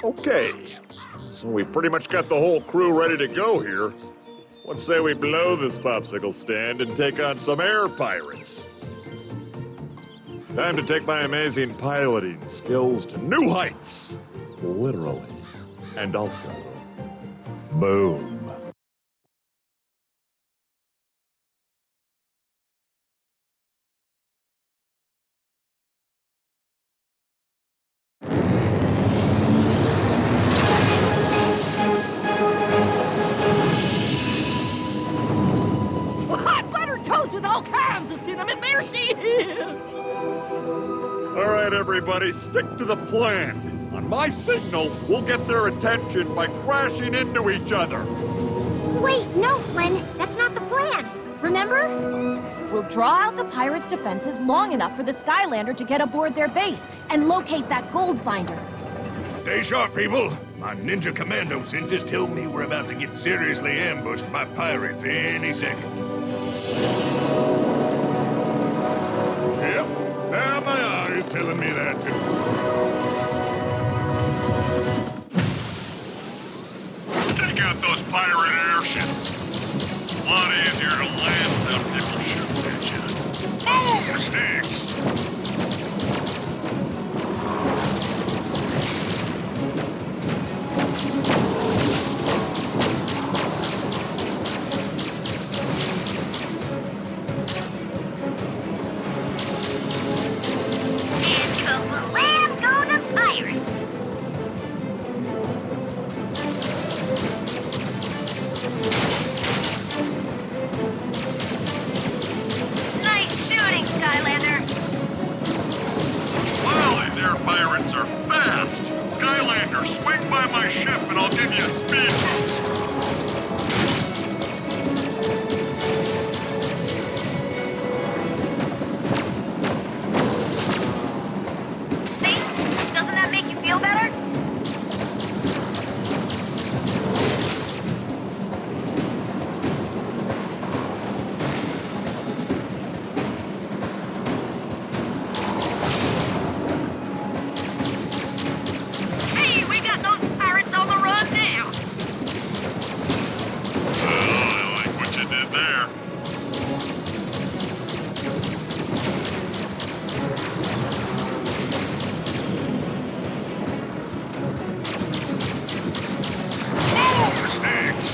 Okay, so we pretty much got the whole crew ready to go here. Let's say we blow this popsicle stand and take on some air pirates. Time to take my amazing piloting skills to new heights. Literally. And also, boom. Hot buttered toast with all kinds of cinnamon. There she is. All right, everybody, stick to the plan. On my signal, we'll get their attention by crashing into each other. Wait, no, Flynn. That's not the plan. Remember? We'll draw out the pirates' defenses long enough for the Skylander to get aboard their base and locate that gold finder. Stay sharp, people. My ninja commando senses tell me we're about to get seriously ambushed by pirates any second. Yep, now my eye is telling me that too. Take out those pirate airships. A lot easier to land without people shooting at you. Boom! Sticks! Nice shooting, Skylander. Wow, these air pirates are fast! Skylander, swing by my ship and I'll give you a speed boost. See? Doesn't that make you feel better? Hey, we got those pirates on the run now. I like what you did there. Boom! Sticks!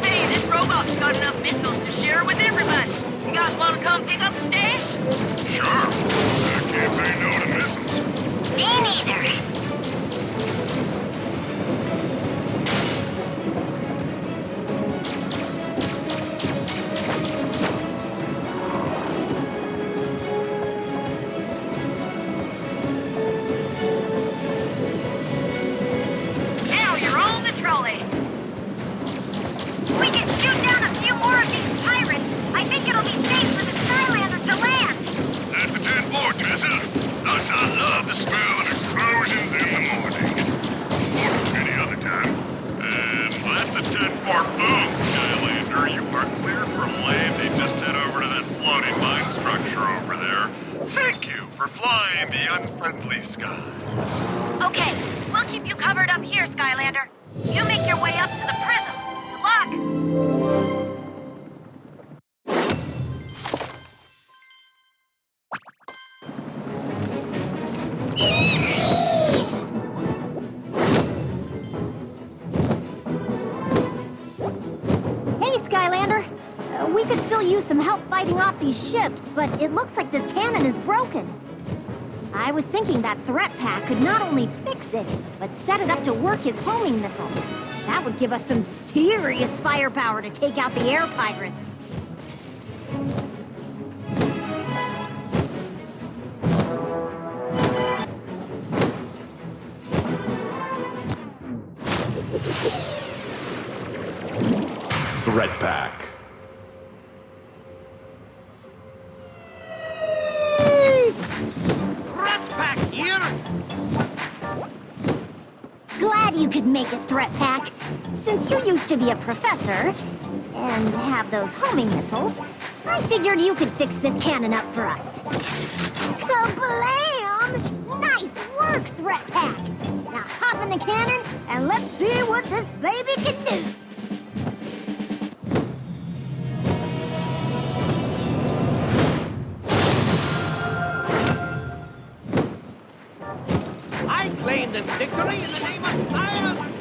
Hey, this robot's got enough missiles to share with everybody. You guys want to come pick up the stash? Sure. I can't say no to missiles. Me neither. Now you're on the trolley. We can shoot down a few more of these pirates. I think it'll be safe for the Skylander to land. That's a 10-4, Tessa. Thus, I love the smell of explosions in the morning. Or any other time. And that's a 10-4 boom, Skylander. You are cleared for landing. Just head over to that floating mine structure over there. Thank you for flying the unfriendly sky. Okay, we'll keep you covered up here, Skylander. You make your way up to the prisms. Good luck. Hey, Skylander. We could still use some help fighting off these ships, but it looks like this cannon is broken. I was thinking that threat pack could not only fix it, but set it up to work as homing missiles. That would give us some serious firepower to take out the air pirates. Threat pack. Glad you could make it, Threat Pack. Since you used to be a professor and have those homing missiles, I figured you could fix this cannon up for us. Kablam! Nice work, Threat Pack! Now hop in the cannon and let's see what this baby can do! I claim this victory in the name of science!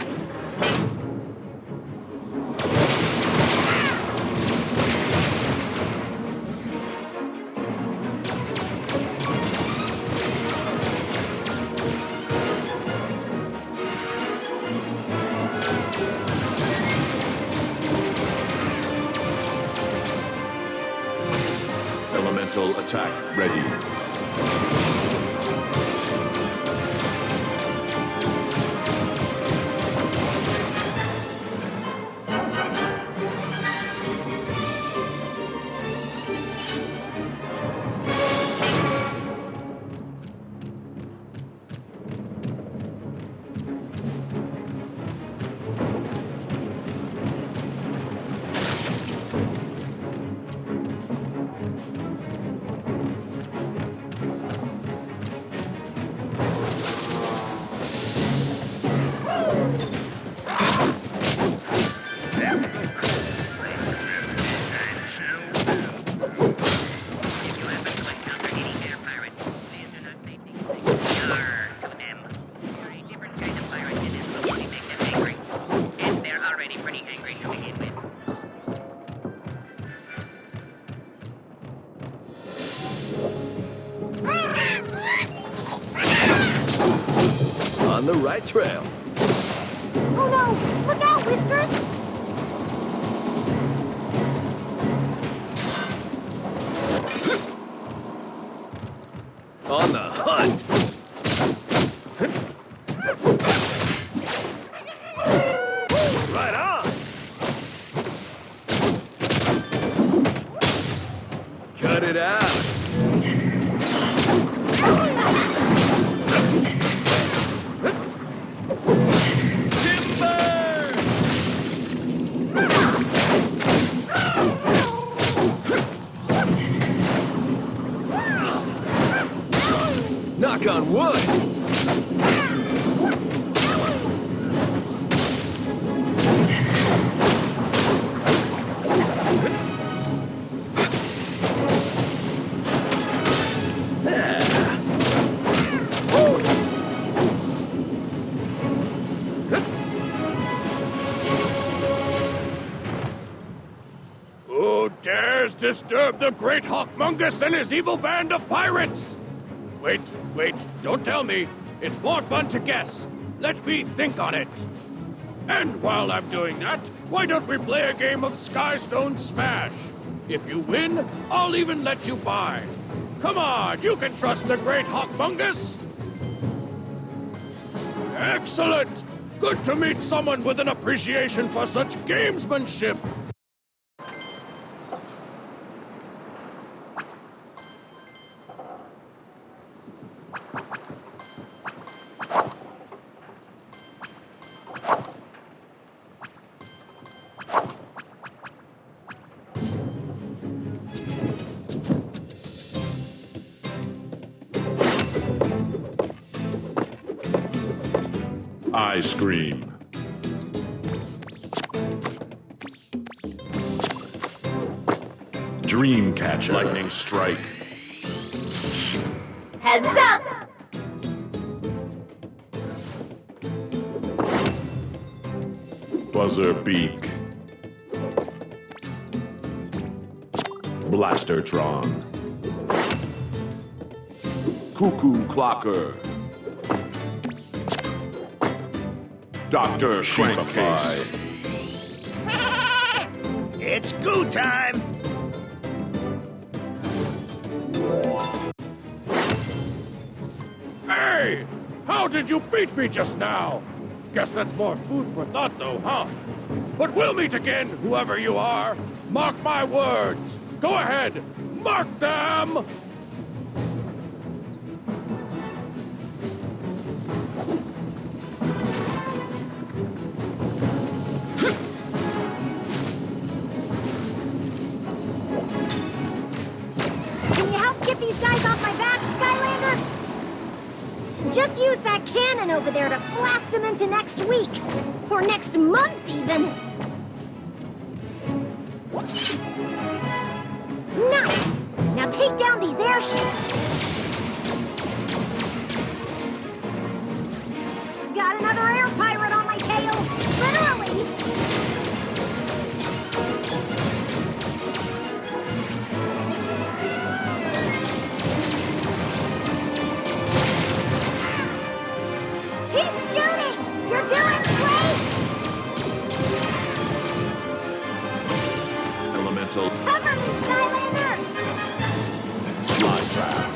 Elemental attack ready. On the right trail. Oh no! Look out, Whiskers! On the hunt. Right on. Cut it out. Knock on wood! Who dares disturb the great Hawkmungus and his evil band of pirates? Wait, don't tell me. It's more fun to guess. Let me think on it. And while I'm doing that, why don't we play a game of Skystone Smash? If you win, I'll even let you buy. Come on, you can trust the great Hawkmungus. Excellent! Good to meet someone with an appreciation for such gamesmanship. Ice cream. Dreamcatcher. Lightning strike. Heads up! Buzzer beak. Blastertron. Cuckoo clocker. Dr. Crankcase. It's goo time! Hey! How did you beat me just now? Guess that's more food for thought, though, huh? But we'll meet again, whoever you are. Mark my words. Go ahead. Mark them! Just use that cannon over there to blast them into next week. Or next month, even. Nice! Now take down these airships. Got another air pirate on my tail. Literally. Keep shooting! You're doing great! Elemental Cover me, Skylander! fly trap.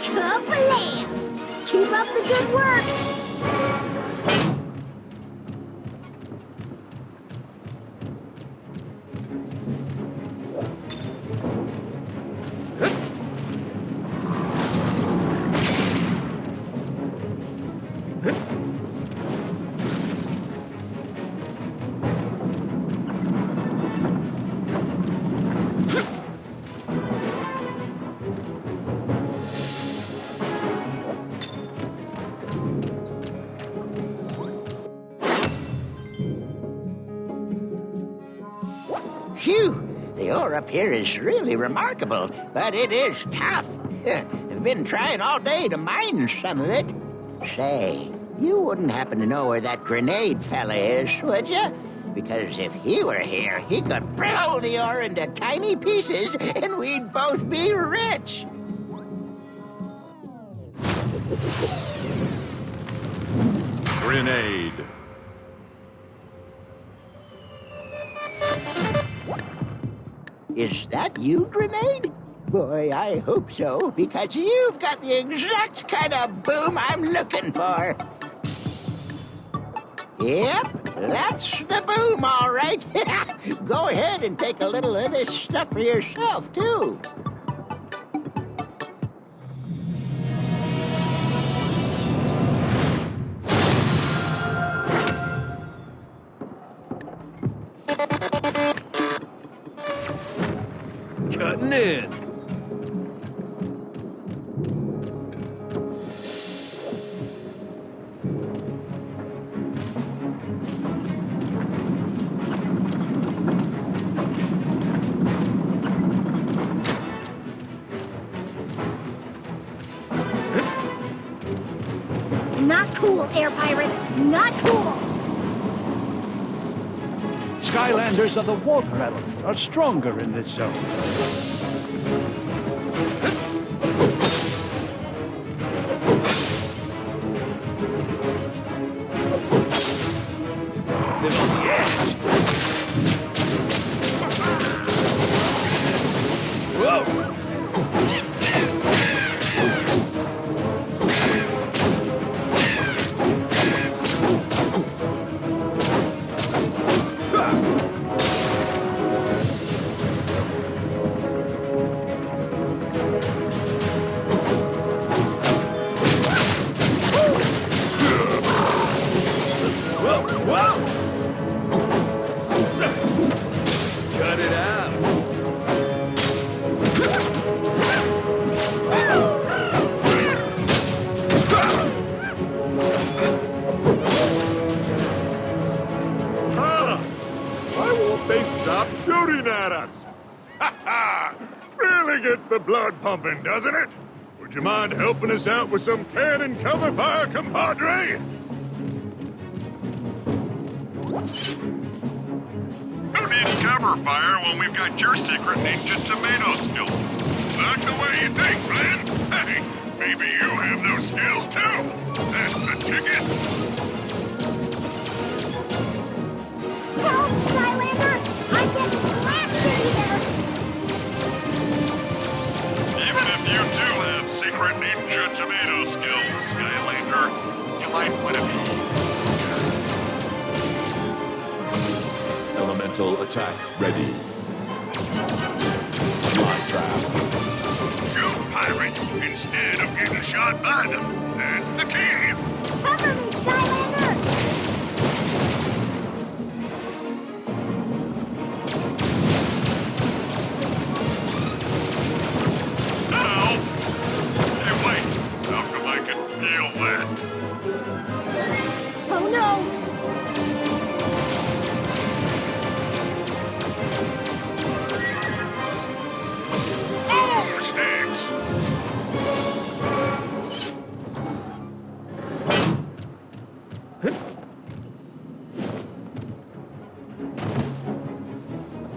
Kablam! Keep up the good work! Phew! The ore up here is really remarkable, but it is tough. I've been trying all day to mine some of it. Say, you wouldn't happen to know where that grenade fella is, would you? Because if he were here, he could blow the ore into tiny pieces, and we'd both be rich. Grenade. Is that you, Grenade? Boy, I hope so, because you've got the exact kind of boom I'm looking for. Yep, that's the boom, all right. Go ahead and take a little of this stuff for yourself, too. Cutting in. Not cool, air pirates. Not cool. Skylanders of the water element are stronger in this zone. They're on the edge. Whoa! Cut it out. Ah! Why won't they stop shooting at us? Ha ha! Really gets the blood pumping, doesn't it? Would you mind helping us out with some cannon cover fire, compadre? Who needs cover fire when we've got your secret ninja tomato skills? Not the way you think, friend. Hey, maybe you have those skills too. That's the ticket. Help, Skylander! I'm getting blasted here! Even if you do have secret ninja tomato skills, Skylander, you might want to be. Elemental attack ready. Fly trap. Shoot, pirate! point instead of getting shot by them. That's the key. Cover me, Skylander! Ow! Hey, wait. How come I can feel that? Oh no! Mistakes.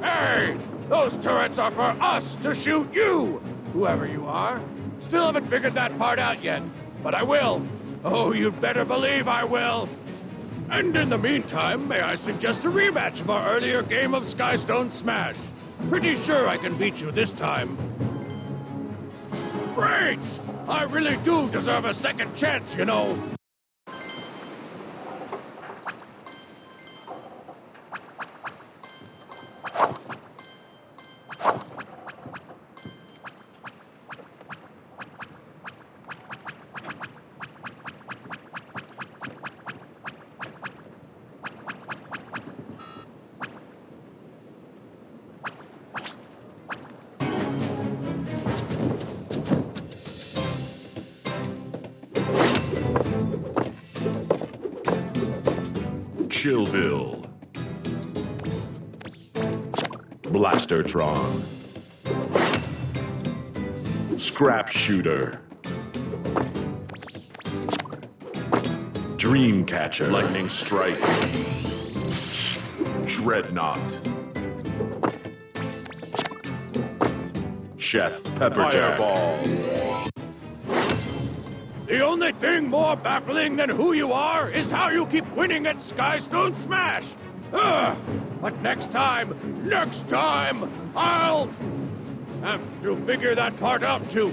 Hey! Those turrets are for us to shoot you! Whoever you are. Still haven't figured that part out yet, but I will. Oh, you'd better believe I will. And in the meantime, may I suggest a rematch of our earlier game of Skystone Smash? Pretty sure I can beat you this time. Great! I really do deserve a second chance, you know. Chill Bill. Blastertron. Scrap Shooter. Dreamcatcher. Lightning Strike. Dreadnought. Chef Pepperjack. Fireball. The only thing more baffling than who you are is how you keep winning at Skystone Smash! Ugh. But next time, I'll have to figure that part out too.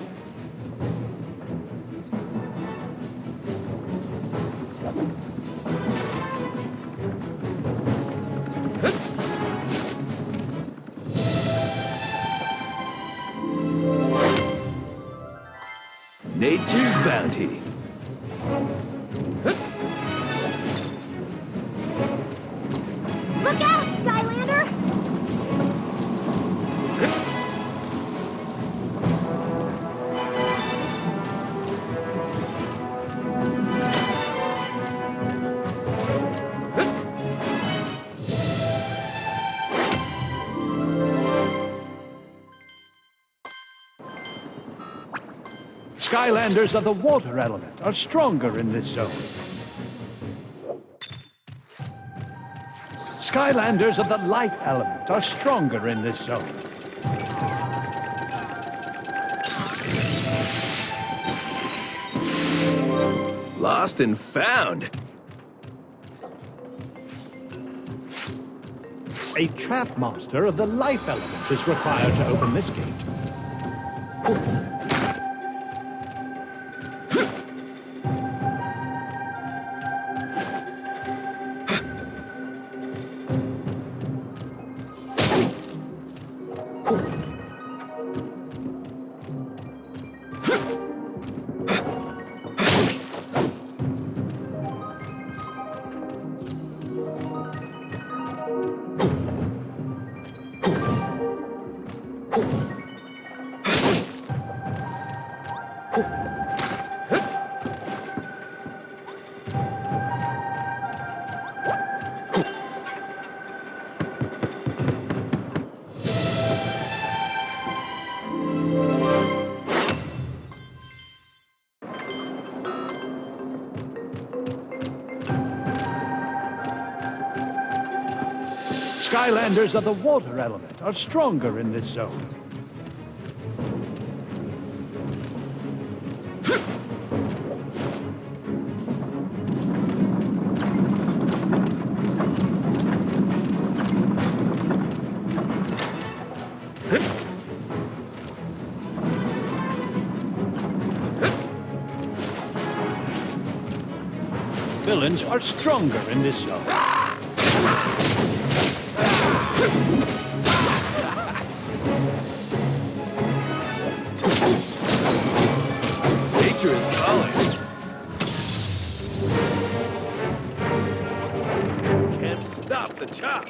Nature's bounty. Look out, Skylander! Skylanders of the water element are stronger in this zone. Skylanders of the life element are stronger in this zone. Lost and found. A trap master of the life element is required to open this gate. Skylanders of the water element are stronger in this zone. Villains are stronger in this zone. the top.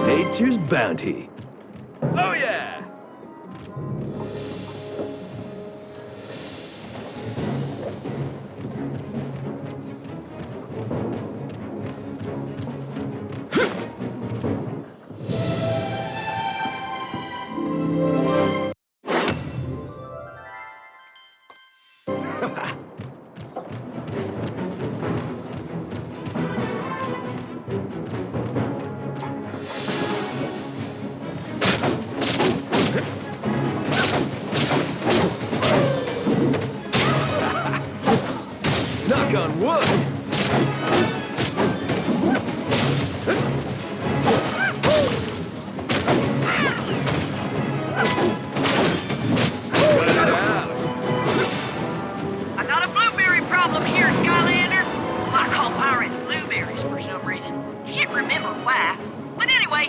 Nature's bounty. Oh, yeah! Knock on wood. Cut it out. I got a blueberry problem here, Skylander. I call pirates blueberries for some reason. Can't remember why. But anyway.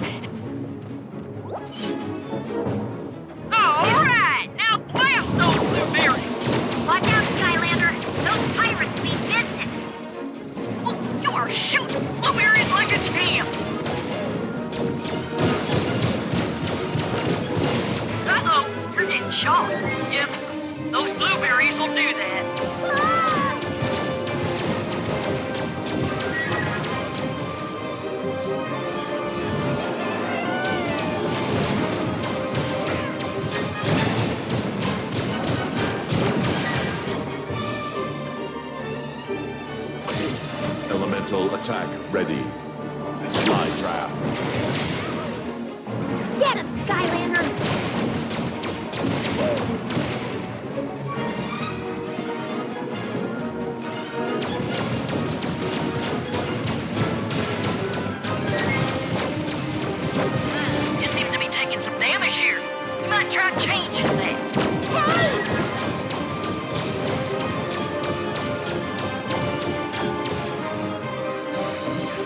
All right, now blast those blueberries. Watch out, Skylander. Those pirates mean business. Oh, you are shooting blueberries like a champ. Uh-oh, you're getting shot. Yep, those blueberries will do that. Elemental attack ready. Fly trap. Get him, Skylander! You seem to be taking some damage here. You might try changing that.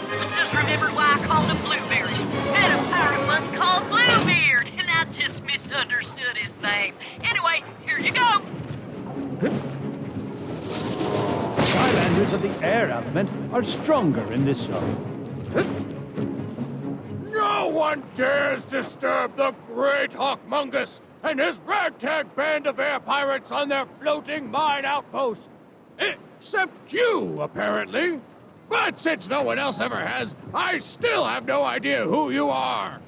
I just remembered why I called him Blueberry. Met a pirate once called Bluebeard, and I just misunderstood his name. Anyway, here you go. Skylanders of the air element are stronger in this zone. No one dares disturb the great Hawkmungus and his ragtag band of air pirates on their floating mine outpost. Except you, apparently. But since no one else ever has, I still have no idea who you are.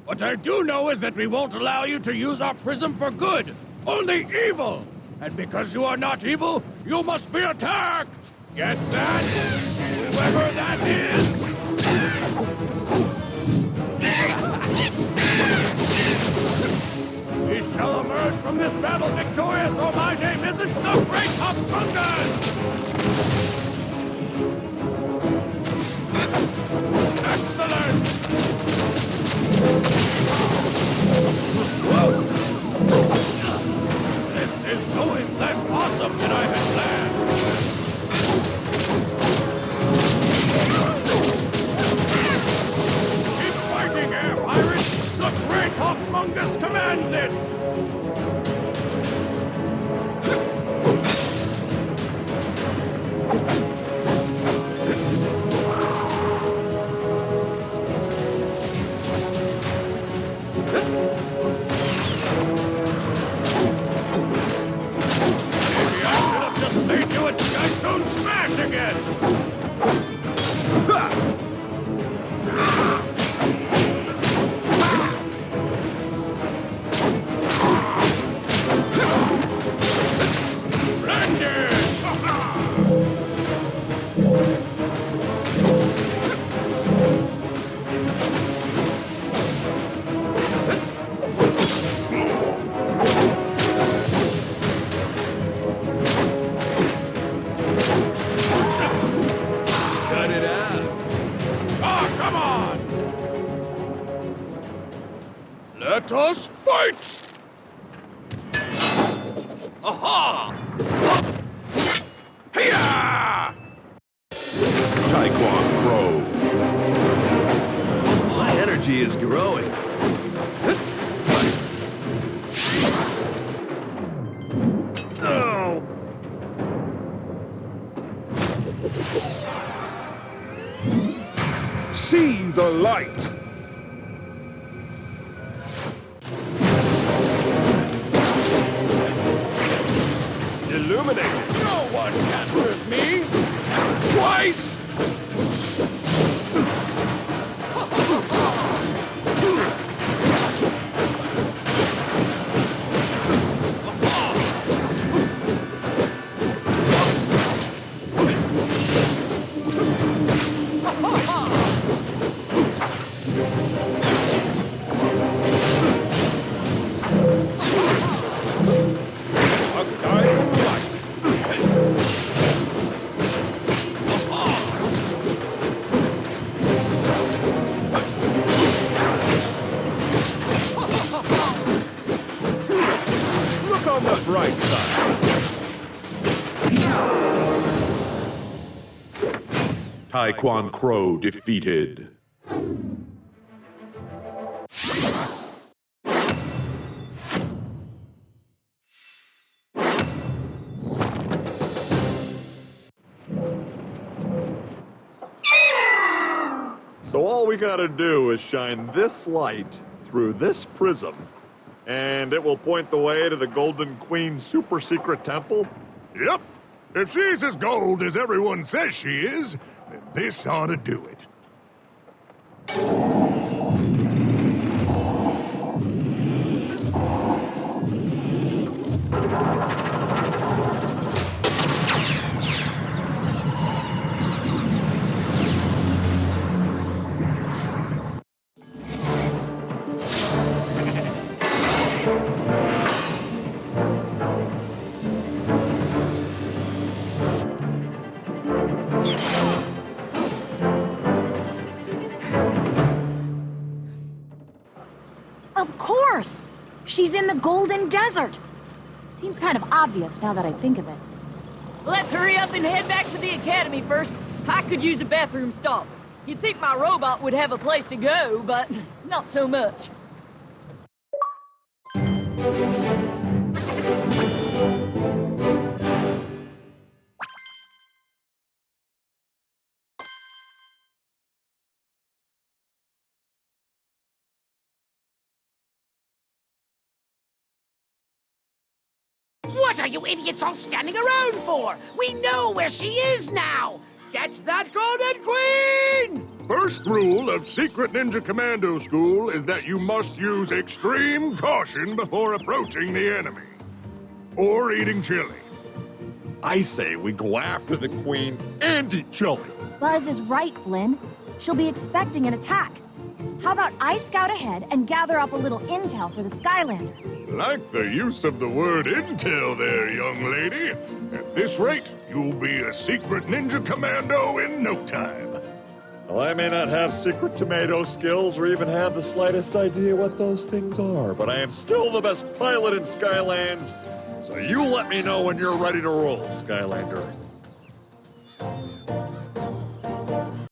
What I do know is that we won't allow you to use our prism for good, only evil. And because you are not evil, you must be attacked. Get that? Whoever that is. We shall emerge from this battle victorious, or my name isn't the Great Hawkmungus! Excellent! Whoa! This is going less awesome than I had planned. Keep fighting, air pirates! The Great Hawkmungus commands it! Maybe I should have just made you a Skystone Smash again! Cut it out. Ah, come on! Let us fight! Aha! Hiya! Taekwon Pro. My energy is growing. Oh! See the light! Illuminated. No one captures me! Twice! Look on the bright side. Taekwon Crow defeated. So all we gotta do is shine this light through this prism, and it will point the way to the Golden Queen super secret temple? Yep. If she's as gold as everyone says she is, then this ought to do it. Of course! She's in the Golden Desert! Seems kind of obvious now that I think of it. Let's hurry up and head back to the academy first. I could use a bathroom stop. You'd think my robot would have a place to go, but not so much. What are you idiots all standing around for? We know where she is now! Get that Golden Queen! First rule of Secret Ninja Commando School is that you must use extreme caution before approaching the enemy. Or eating chili. I say we go after the Queen and eat chili. Buzz is right, Flynn. She'll be expecting an attack. How about I scout ahead and gather up a little intel for the Skylander? Like the use of the word intel there, young lady. At this rate, you'll be a secret ninja commando in no time. Well, I may not have secret tomato skills or even have the slightest idea what those things are, but I am still the best pilot in Skylands, so you let me know when you're ready to roll, Skylander.